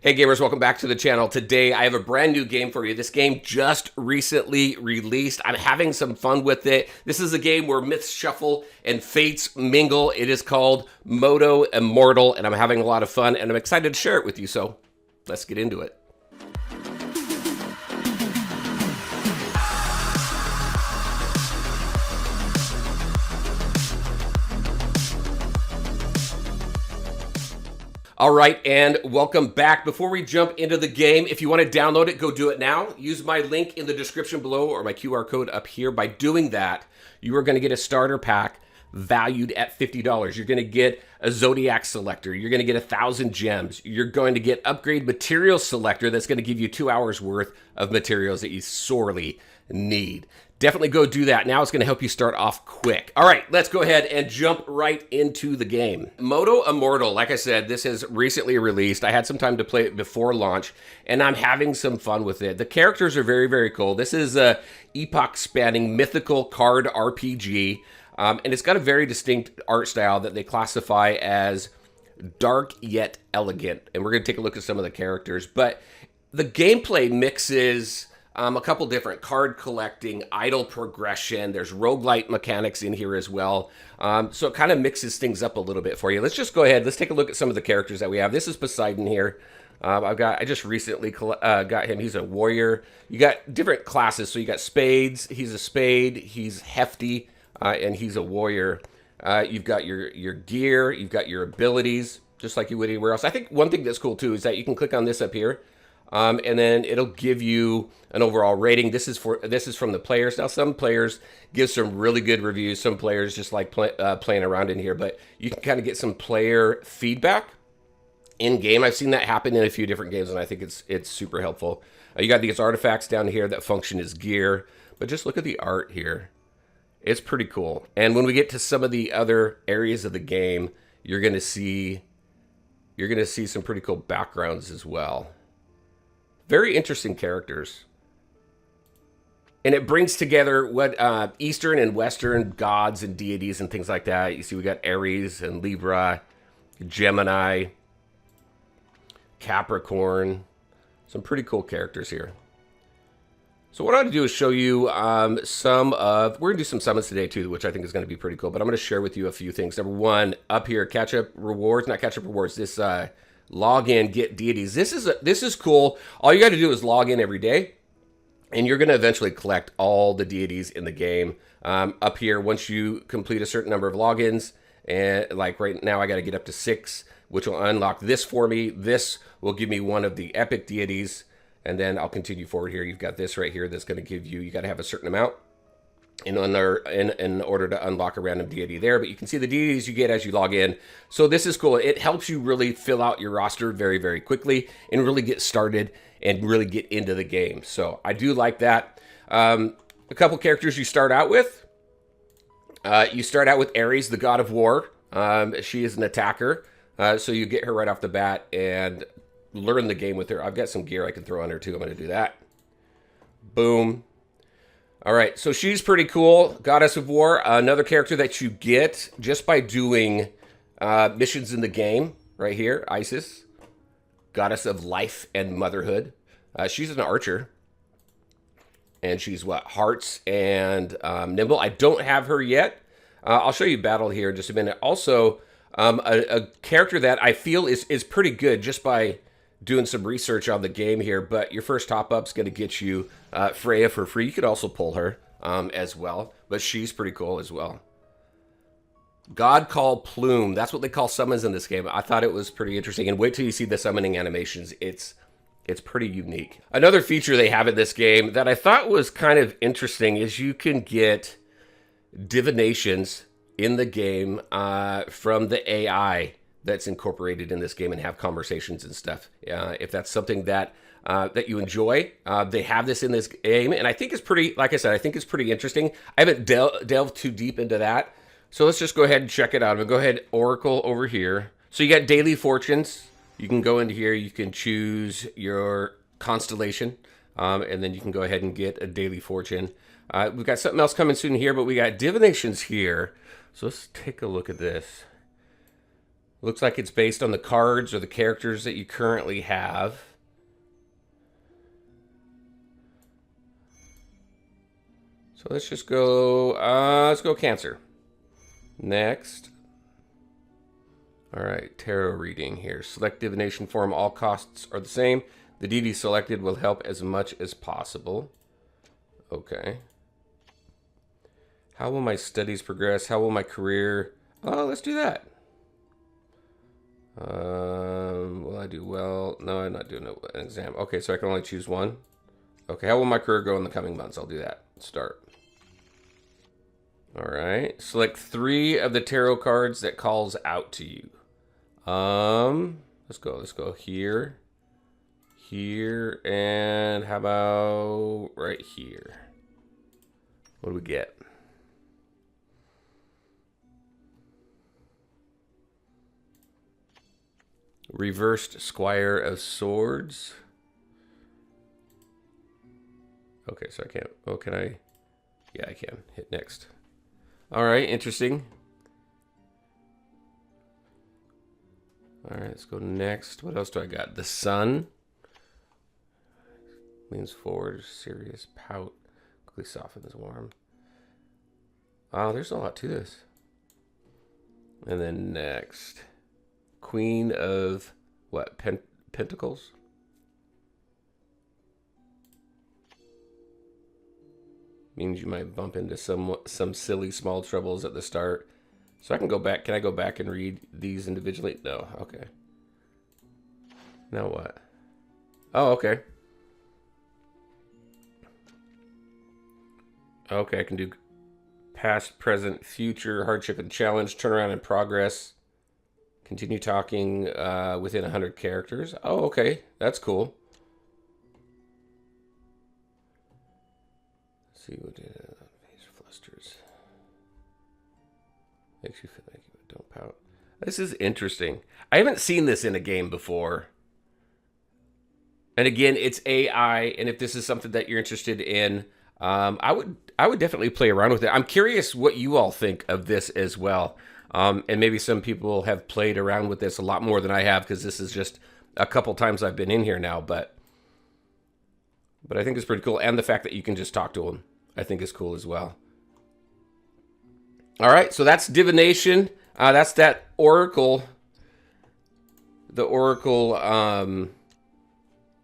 Hey gamers, welcome back to the channel. Today I have a brand new game for you. This game just recently released. I'm having some fun with it. This is a game where myths shuffle and fates mingle. It is called Immortal, and I'm having a lot of fun, and I'm excited to share it with you, so let's get into it. All right, and welcome back. Before we jump into the game, if you want to download it, go do it now. Use my link in the description below or my QR code up here. By doing that, you are going to get a starter pack valued at $50. You're going to get a Zodiac Selector. You're going to get 1,000 gems. You're going to get Upgrade Material Selector that's going to give you 2 hours worth of materials that you sorely need. Definitely go do that. Now it's going to help you start off quick. All right, let's go ahead and jump right into the game. Immortal, like I said, this is recently released. I had some time to play it before launch, and I'm having some fun with it. The characters are very, very cool. This is a epoch-spanning mythical card RPG, and it's got a very distinct art style that they classify as dark yet elegant. And we're going to take a look at some of the characters. But the gameplay mixes a couple different card collecting, idle progression. There's roguelite mechanics in here as well. So it kind of mixes things up a little bit for you. Let's just go ahead. Let's take a look at some of the characters that we have. This is Poseidon here. I just recently got him. He's a warrior. You got different classes. So you got spades. He's a spade. He's hefty, and he's a warrior. You've got your gear. You've got your abilities, just like you would anywhere else. I think one thing that's cool too is that you can click on this up here. And then it'll give you an overall rating. This is from the players. Now, some players give some really good reviews. Some players just like playing around in here, but you can kind of get some player feedback in game. I've seen that happen in a few different games, and I think it's super helpful. You got these artifacts down here that function as gear, but just look at the art here. It's pretty cool. And when we get to some of the other areas of the game, you're gonna see some pretty cool backgrounds as well. Very interesting characters. And it brings together what Eastern and Western gods and deities and things like that. You see we got Aries and Libra, Gemini, Capricorn. Some pretty cool characters here. So what I want to do is show you we're going to do some summons today too, which I think is going to be pretty cool. But I'm going to share with you a few things. Number one, up here, this log in, get deities. This is cool. All you got to do is log in every day, and you're going to eventually collect all the deities in the game. Up here, once you complete a certain number of logins, and like right now, I got to get up to 6, which will unlock this for me. This will give me one of the epic deities, and then I'll continue forward here. You've got this right here that's going to give you got to have a certain amount in order to unlock a random deity there, but you can see the deities you get as you log in. So this is cool. It helps you really fill out your roster very, very quickly and really get started and really get into the game. So I do like that. A couple characters you start out with. You start out with Ares, the god of war. She is an attacker, so you get her right off the bat and learn the game with her. I've got some gear I can throw on her too. I'm going to do that. Boom. All right, so she's pretty cool. Goddess of War, another character that you get just by doing missions in the game. Right here, Isis, Goddess of Life and Motherhood. She's an archer. And she's what? Hearts and Nimble. I don't have her yet. I'll show you battle here in just a minute. Also, a character that I feel is pretty good just by doing some research on the game here, but your first top-up's going to get you Freya for free. You could also pull her as well, but she's pretty cool as well. God Call Plume. That's what they call summons in this game. I thought it was pretty interesting, and wait till you see the summoning animations. It's pretty unique. Another feature they have in this game that I thought was kind of interesting is you can get divinations in the game from the AI that's incorporated in this game and have conversations and stuff. If that's something that you enjoy, they have this in this game, and I think it's pretty, like I said, I think it's pretty interesting. I haven't delved too deep into that, so let's just go ahead and check it out. I'm gonna go ahead, Oracle over here. So you got daily fortunes. You can go into here, you can choose your constellation, and then you can go ahead and get a daily fortune. We've got something else coming soon here, but we got divinations here. So let's take a look at this. Looks like it's based on the cards or the characters that you currently have. So let's just go, let's go Cancer. Next. All right, tarot reading here. Select divination form. All costs are the same. The deity selected will help as much as possible. Okay. How will my studies progress? How will my career? Oh, let's do that. Will I do well? No, I'm not doing an exam. Okay, so I can only choose one. Okay, how will my career go in the coming months? I'll do that. Start. All right. Select 3 of the tarot cards that calls out to you. Let's go. Let's go here, here, and how about right here? What do we get? Reversed Squire of Swords. Okay, so I can't. Oh, can I? Yeah, I can. Hit next. All right, interesting. All right, let's go next. What else do I got? The Sun. Leans forward, serious pout. Quickly softens warm. Oh, there's a lot to this. And then next. Queen of what? Pentacles? Means you might bump into some silly small troubles at the start. So I can go back. Can I go back and read these individually? No. Okay. Now what? Oh, okay. Okay, I can do past, present, future, hardship and challenge, turnaround and progress. Continue talking within 100 characters. Oh, okay. That's cool. Let's see what face flusters. Makes you feel like you don't pout. This is interesting. I haven't seen this in a game before. And again, it's AI, and if this is something that you're interested in, I would definitely play around with it. I'm curious what you all think of this as well. And maybe some people have played around with this a lot more than I have, because this is just a couple times I've been in here now. But I think it's pretty cool. And the fact that you can just talk to them, I think is cool as well. All right, so that's divination. That's that oracle. The oracle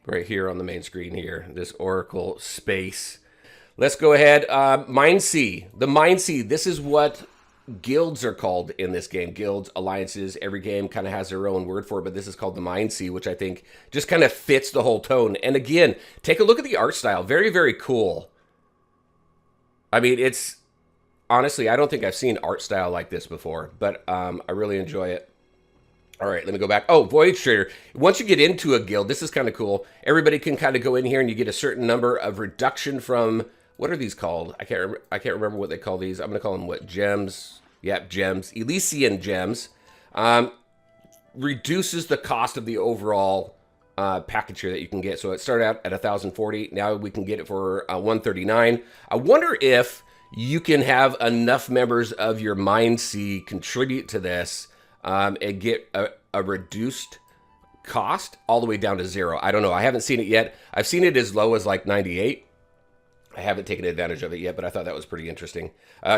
right here on the main screen here. This oracle space. Let's go ahead. Mind Sea. The Mind Sea. This is what guilds are called in this game. Guilds, alliances, every game kind of has their own word for it, but this is called the Mind Sea, which I think just kind of fits the whole tone. And again, take a look at the art style. Very, very cool. I mean, it's honestly, I don't think I've seen art style like this before, but I really enjoy it. All right, let me go back. Oh, Voyage Trader. Once you get into a guild, this is kind of cool. Everybody can kind of go in here and you get a certain number of reduction from, what are these called? I can't remember what they call these. I'm going to call them what? Gems. Yep, gems. Elysian Gems. Reduces the cost of the overall package here that you can get. So it started out at 1,040. Now we can get it for 139. I wonder if you can have enough members of your Mind Sea contribute to this and get a reduced cost all the way down to 0. I don't know. I haven't seen it yet. I've seen it as low as like 98. I haven't taken advantage of it yet, but I thought that was pretty interesting.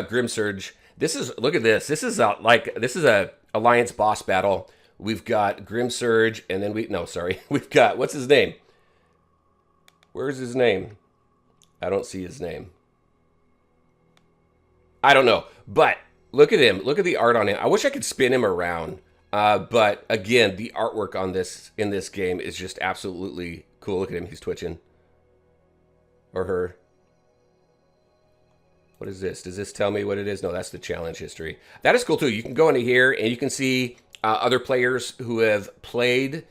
Grim Surge. This is, look at this. This is a alliance boss battle. We've got Grim Surge, and then we've got, what's his name? Where's his name? I don't see his name. I don't know, but look at him. Look at the art on him. I wish I could spin him around. But again, the artwork on this in this game is just absolutely cool. Look at him. He's twitching. Or her. What is this? Does this tell me what it is? No, that's the challenge history. That is cool too. You can go into here and you can see other players who have played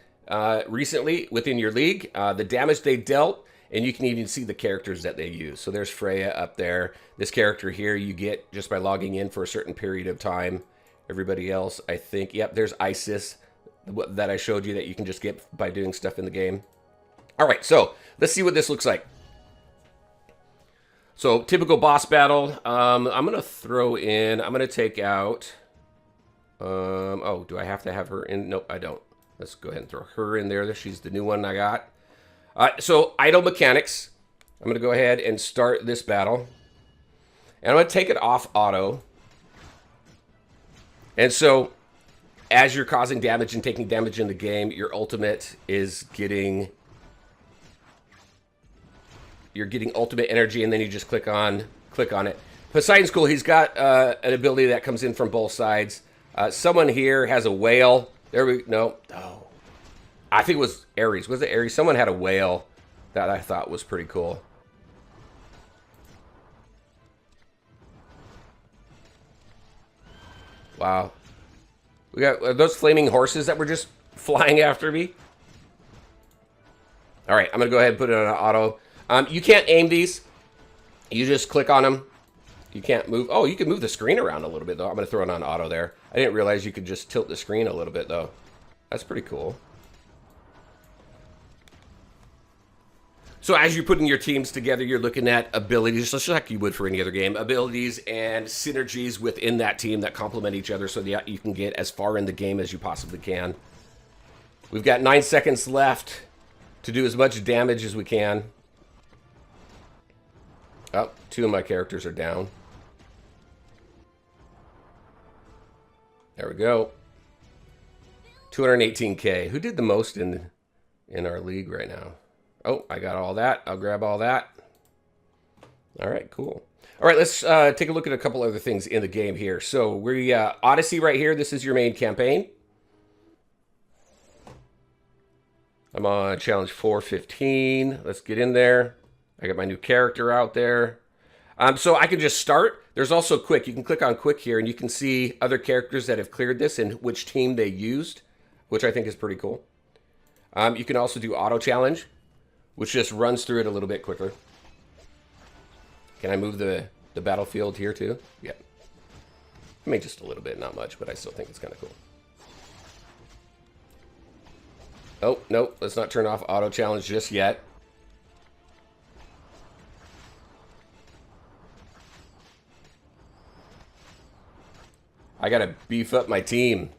recently within your league, the damage they dealt, and you can even see the characters that they use. So there's Freya up there. This character here you get just by logging in for a certain period of time. Everybody else, I think, yep, there's Isis that I showed you that you can just get by doing stuff in the game. All right, so let's see what this looks like. So typical boss battle. I'm going to take out, Oh, do I have to have her in? Nope, I don't. Let's go ahead and throw her in there. She's the new one I got. So, idle mechanics. I'm going to go ahead and start this battle. And I'm going to take it off auto. And so, as you're causing damage and taking damage in the game, your ultimate is getting... You're getting ultimate energy, and then you just click on it. Poseidon's cool. He's got an ability that comes in from both sides. Someone here has a whale. There we... No. Oh. I think it was Ares. Was it Ares? Someone had a whale that I thought was pretty cool. Wow. We got those flaming horses that were just flying after me. All right, I'm going to go ahead and put it on auto. You can't aim these. You just click on them. You can't move. Oh, you can move the screen around a little bit, though. I'm going to throw it on auto there. I didn't realize you could just tilt the screen a little bit, though. That's pretty cool. So as you're putting your teams together, you're looking at abilities, just like you would for any other game. Abilities and synergies within that team that complement each other so that you can get as far in the game as you possibly can. We've got 9 seconds left to do as much damage as we can. Oh, 2 of my characters are down. There we go. 218K. Who did the most in our league right now? Oh, I got all that. I'll grab all that. All right, cool. All right, let's take a look at a couple other things in the game here. So we Odyssey right here. This is your main campaign. I'm on challenge 415. Let's get in there. I got my new character out there. So I can just start. There's also quick. You can click on quick here, and you can see other characters that have cleared this and which team they used, which I think is pretty cool. You can also do auto challenge, which just runs through it a little bit quicker. Can I move the battlefield here too? Yeah. I mean, just a little bit, not much, but I still think it's kind of cool. Oh, no, let's not turn off auto challenge just yet. I gotta beef up my team.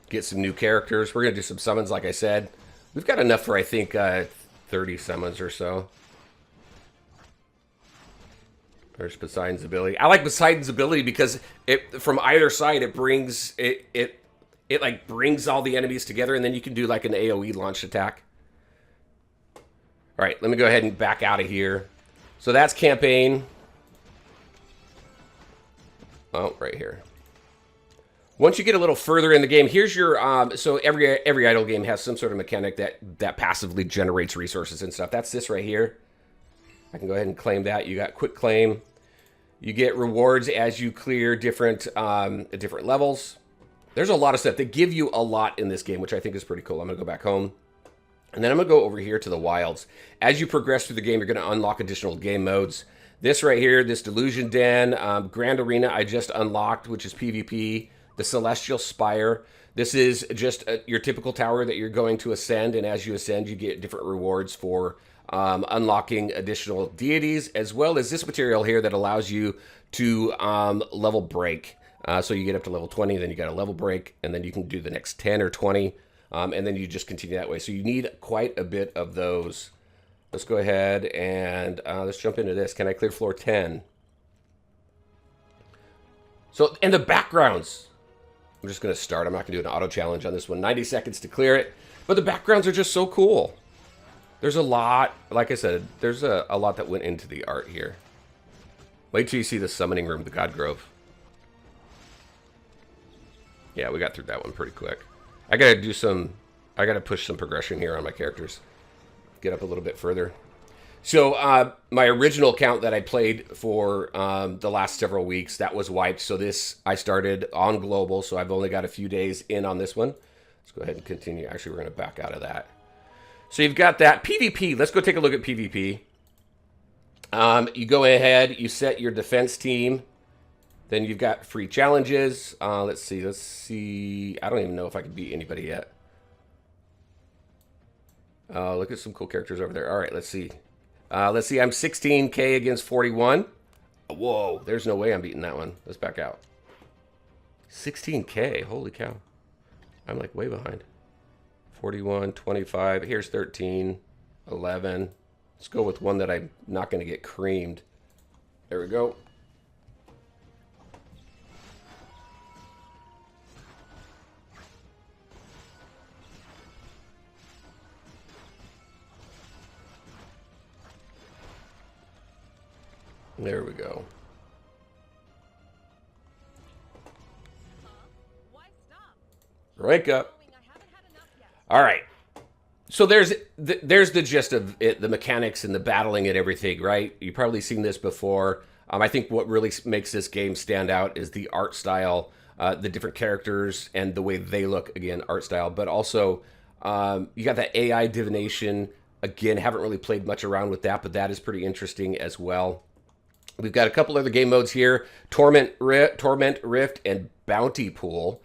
Get some new characters. We're gonna do some summons, like I said. We've got enough for, I think, 30 summons or so. There's Poseidon's ability. I like Poseidon's ability because it, from either side, it brings it like brings all the enemies together, and then you can do like an AoE launch attack. All right, let me go ahead and back out of here. So that's campaign. Oh, right here. Once you get a little further in the game, here's your so every idle game has some sort of mechanic that passively generates resources and stuff. That's this right here. I can go ahead and claim that. You got quick claim. You get rewards as you clear different levels. There's a lot of stuff. They give you a lot in this game, which I think is pretty cool. I'm gonna go back home. And then I'm gonna go over here to the wilds. As you progress through the game, you're gonna unlock additional game modes. This right here, this Elysian Gem, Grand Arena I just unlocked, which is PvP. The Celestial Spire. This is just your typical tower that you're going to ascend, and as you ascend, you get different rewards for unlocking additional deities, as well as this material here that allows you to level break. So you get up to level 20, then you got a level break, and then you can do the next 10 or 20, and then you just continue that way. So you need quite a bit of those. Let's go ahead and let's jump into this. Can I clear floor 10? So, and the backgrounds. I'm just going to start. I'm not going to do an auto challenge on this one. 90 seconds to clear it. But the backgrounds are just so cool. There's a lot, like I said, there's a lot that went into the art here. Wait till you see the summoning room, the God Grove. Yeah, we got through that one pretty quick. I got to push some progression here on my characters. Get up a little bit further. So my original account that I played for the last several weeks, that was wiped. So this, I started on global, so I've only got a few days in on this one. Let's go ahead and continue. Actually, we're going to back out of that. So you've got that. PvP, let's go take a look at PvP. You go ahead, you set your defense team. Then you've got free challenges. Let's see. I don't even know if I can beat anybody yet. Look at some cool characters over there. All right, let's see. I'm 16K against 41. Whoa, there's no way I'm beating that one. Let's back out. 16K, holy cow. I'm like way behind. 41, 25, here's 13, 11. Let's go with one that I'm not going to get creamed. There we go. There we go. Wake up. All right. So there's the gist of it, the mechanics and the battling and everything, right? You've probably seen this before. I think what really makes this game stand out is the art style, the different characters, and the way they look. Again, art style, but also you got that AI divination. Again, haven't really played much around with that, but that is pretty interesting as well. We've got a couple other game modes here: Torment Rift, and Bounty Pool.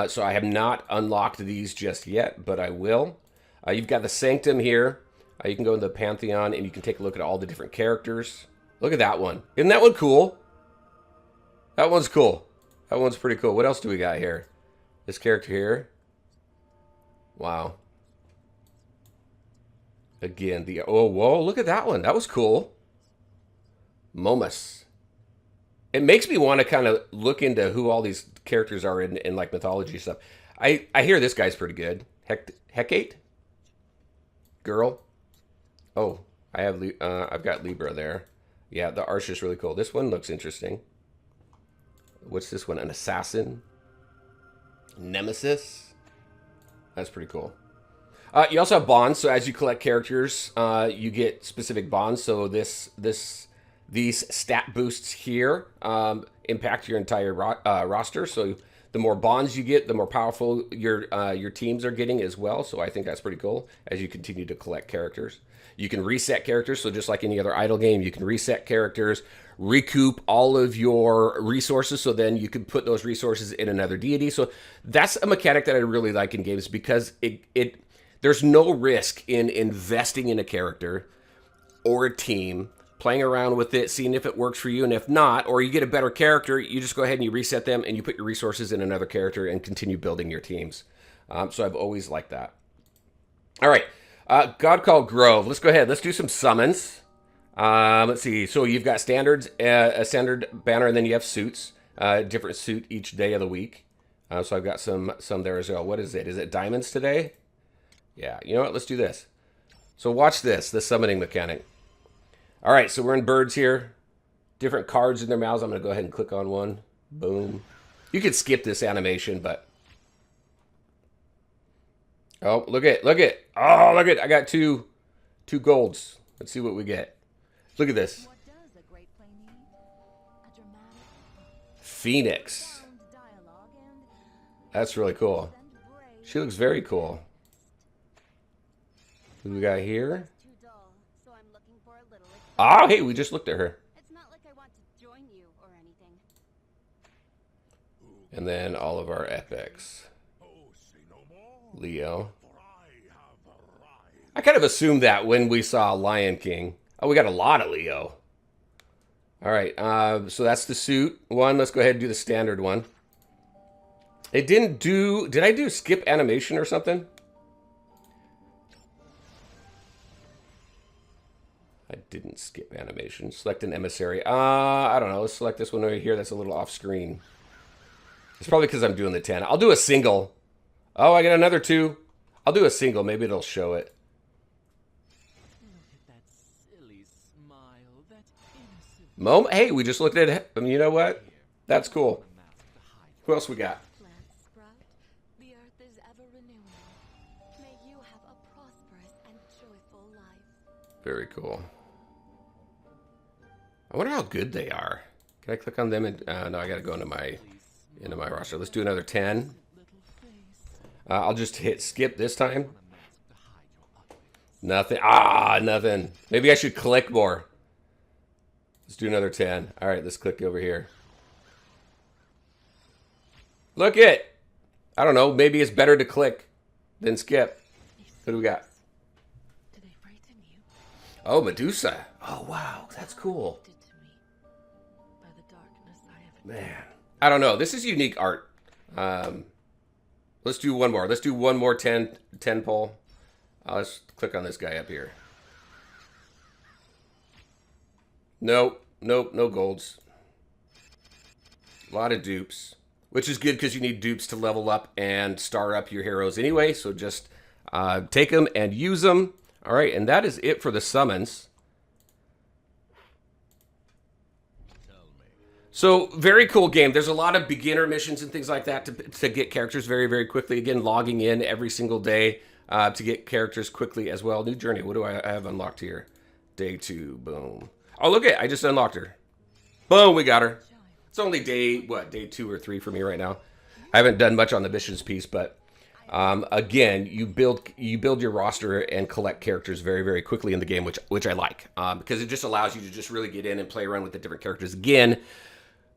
So I have not unlocked these just yet, but I will. You've got the Sanctum here. You can go into the Pantheon and you can take a look at all the different characters. Look at that one. Isn't that one cool? That one's cool. That one's pretty cool. What else do we got here? This character here. Wow. Again, oh, whoa, look at that one. That was cool. Momus. It makes me want to kind of look into who all these characters are in like mythology stuff. I hear this guy's pretty good. Hecate? Girl? Oh, I've got Libra there. Yeah, the art's just really cool. This one looks interesting. What's this one? An assassin? Nemesis? That's pretty cool. You also have bonds. So as you collect characters, you get specific bonds. So these stat boosts here impact your entire roster. So the more bonds you get, the more powerful your teams are getting as well. So I think that's pretty cool as you continue to collect characters. You can reset characters. So just like any other idle game, you can reset characters, recoup all of your resources. So then you can put those resources in another deity. So that's a mechanic that I really like in games because there's no risk in investing in a character or a team, playing around with it, seeing if it works for you, and if not, or you get a better character, you just go ahead and you reset them and you put your resources in another character and continue building your teams. So I've always liked that. All right, God Called Grove. Let's go ahead. Let's do some summons. Let's see. So you've got standards, a standard banner, and then you have suits. Different suit each day of the week. So I've got some there as well. What is it? Is it diamonds today? Yeah. You know what? Let's do this. So watch this. The summoning mechanic. All right, so we're in birds here. Different cards in their mouths. I'm going to go ahead and click on one. Boom. You could skip this animation, but... Oh, look at. Oh, look at. I got two golds. Let's see what we get. Look at this. Phoenix. That's really cool. She looks very cool. Who do we got here? Oh, hey, we just looked at her. It's not like I want to join you or anything. And then all of our epics. Leo. I kind of assumed that when we saw Lion King. Oh, we got a lot of Leo. All right, so that's the suit one. Let's go ahead and do the standard one. It didn't do... Did I do skip animation or something? I didn't skip animation. Select an emissary. I don't know. Let's select this one over here. That's a little off screen. It's probably because I'm doing the 10. I'll do a single. Oh, I got another 2. I'll do a single. Maybe it'll show it. Look at that silly smile, that innocent... Hey, we just looked at it. You know what? That's cool. Who else we got? The earth is ever renewing. May you have a prosperous and joyful life. Very cool. I wonder how good they are. Can I click on them? And no, I got to go into my roster. Let's do another 10. I'll just hit skip this time. Nothing. Nothing. Maybe I should click more. Let's do another 10. All right, let's click over here. Look it. I don't know. Maybe it's better to click than skip. What do we got? Do they frighten you? Oh, Medusa. Oh, wow. That's cool. Man, I don't know. This is unique art. Let's do one more. Let's do one more 10 pull. Let's click on this guy up here. Nope, nope, no golds. A lot of dupes, which is good because you need dupes to level up and star up your heroes anyway. So just take them and use them. All right, and that is it for the summons. So very cool game. There's a lot of beginner missions and things like that to get characters very, very quickly. Again, logging in every single day to get characters quickly as well. New journey. What do I have unlocked here? Day 2. Boom. Oh, look at it. I just unlocked her. Boom, we got her. It's only day 2 or 3 for me right now. I haven't done much on the missions piece, but again, you build your roster and collect characters very, very quickly in the game, which I like because it just allows you to just really get in and play around with the different characters. Again,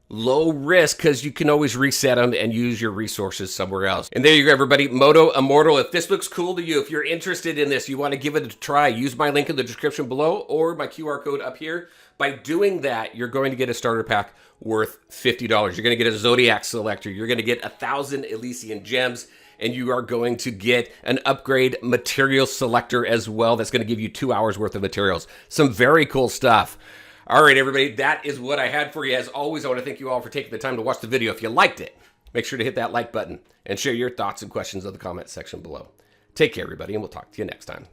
low risk because you can always reset them and use your resources somewhere else. And there you go, everybody. Moto Immortal. If this looks cool to you, if you're interested in this, you want to give it a try, use my link in the description below or my QR code up here. By doing that, you're going to get a starter pack worth $50. You're going to get a Zodiac Selector. You're going to get 1,000 Elysian Gems. And you are going to get an upgrade material selector as well. That's going to give you 2 hours worth of materials. Some very cool stuff. All right, everybody, that is what I had for you. As always, I want to thank you all for taking the time to watch the video. If you liked it, make sure to hit that like button and share your thoughts and questions in the comment section below. Take care, everybody, and we'll talk to you next time.